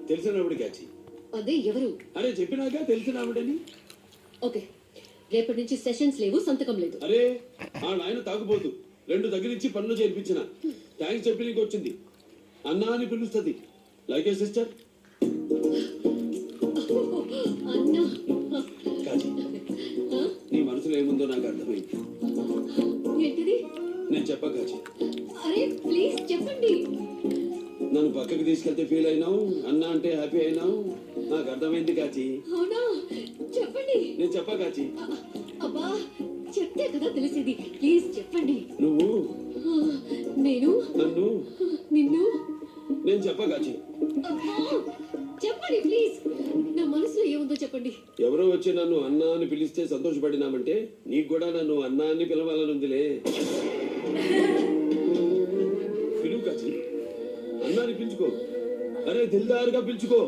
తెలిసినప్పుడు కాచి. అదే ఎవరు? అరే చెప్పినాక తెలిసినావిడని. ఓకే, రేపటి నుంచి సెషన్స్ లేవు, సంతకం లేదు. అరే ఆ నాయన తాగుపోతు 2 దగ్గరించి పనులు చేర్పించిన. థ్యాంక్స్ చెప్పి నీకు వచ్చింది. అన్నా అని పిలుస్తుంది. లైక్ ఏ సిస్టర్. అన్నా కాచి, నీ మనసులో ఏముందో నాకు అర్థమైంది. ఏంటిది? నేను చెప్ప కాచి. అరే ప్లీజ్ చెప్పండి. నన్ను పక్కకి తీసుకెళ్తే ఫీల్ అయినావు, అన్నా అంటే హ్యాపీ అయినావు. నాకు అర్థమైంది కాచి. అవునా? చెప్పండి. నేను చెప్ప కాచి. అబ్బా చెప్తే కదా తెలిసేది. ప్లీజ్ చెప్పండి. నువ్వు నేను నన్ను నిన్ను నేను చెప్ప కాచి. అబ్బా చెప్పండి ప్లీజ్. నా మనసులో ఏముందో చెప్పండి. ఎవరో వచ్చి నన్ను అన్నా అని పిలిస్తే సంతోషపడినామంటే నీకు కూడా నన్ను అన్నా అని పిలవాలని ఉందిలే. పిలువు కాచి. అన్నాని పిలుచుకో. అరే దిల్దారుగా పిలుచుకో.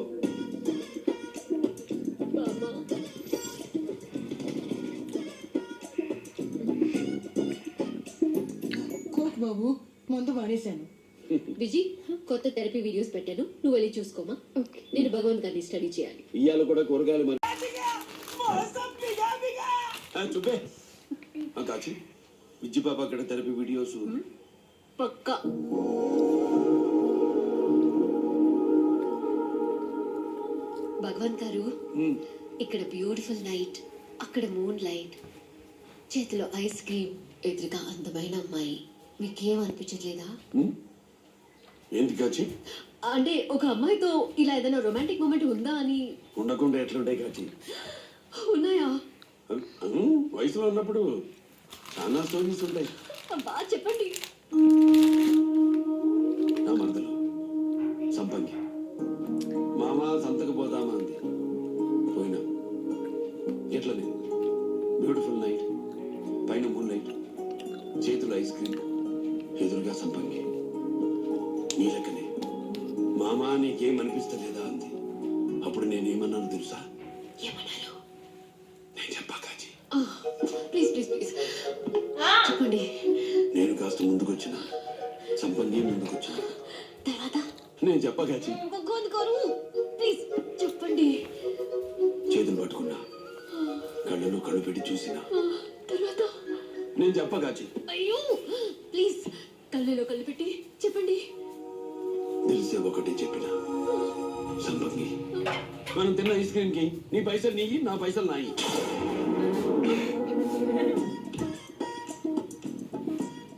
బాబా కోక్ బాబు, మందు మానేశాను. విజీ, కొత్త థెరపీ వీడియోస్ పెట్టాను, నువ్వు వెళ్ళి చూసుకోమా. నేను భగవంత్ గారిని స్టడీ చేయాలి. ఇయ్యాల కూడా కూరగాయలు మరి చూపే. కాచి, విజ్జి పాప అక్కడ థెరపీ వీడియోస్ పక్కా. భగవంత్ గారు, ఇక్కడ బ్యూటిఫుల్ నైట్, అక్కడ మూన్ లైట్, చేతిలో ఐస్ క్రీమ్, ఎదురుగా అందమైన అమ్మాయి. మీకేం అనిపించట్లేదా? ఏంటి కాచి? అంటే ఒక అమ్మాయితో ఇలా ఏదైనా రొమాంటిక్ మూమెంట్ ఉందా అని. ఉండకుండా ఎట్లుంటాయి కాచి? ఉన్నాయా? వయసులో ఉన్నప్పుడు చాలా స్టోరీస్ ఉంటాయి. బాగా చెప్పండి. నా మరదలు సంపంగి మామ సంతకు పోదామా అంది. పోయినా. ఎట్లనే బ్యూటిఫుల్ నైట్, పైన మూన్ లైట్, చేతులు ఐస్ క్రీమ్, ఎదురుగా సంపంగి. నీ లెక్కనే మామ నీకేం అనిపిస్తలేదా అంది. అప్పుడు నేనేమన్నాను తెలుసా? ఏమన్నారు? నేను చెప్పా కాచి. ప్లీజ్ ప్లీజ్ ప్లీజ్ చెప్పండి. నేను కాస్త ముందుకొచ్చిన, సంపంగి ముందుకొచ్చిన. తర్వాత నేను చెప్పా కాచి. భగవంత్ గారు ప్లీజ్ చెప్పండి. చేతులు పట్టుకున్నా, కళ్ళలో కళ్ళు పెట్టి చూసినా. తర్వాత నేను చెప్పా కాచి. అయ్యో ప్లీజ్ కళ్ళలో కళ్ళు పెట్టి చెప్పండి. తెలిసే ఒకటి చెప్పిన. సంపంగి, మనం తిన్న ఐస్ క్రీమ్ కి నీ పైసలు నీయి, నా పైసలు నాయి.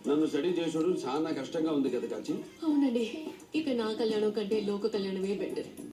నన్ను స్టడీ చేసాడు చాలా కష్టంగా ఉంది కదా కాచి. అవునండి, ఇక నా కళ్యాణం కంటే లోక కళ్యాణమే బెటర్.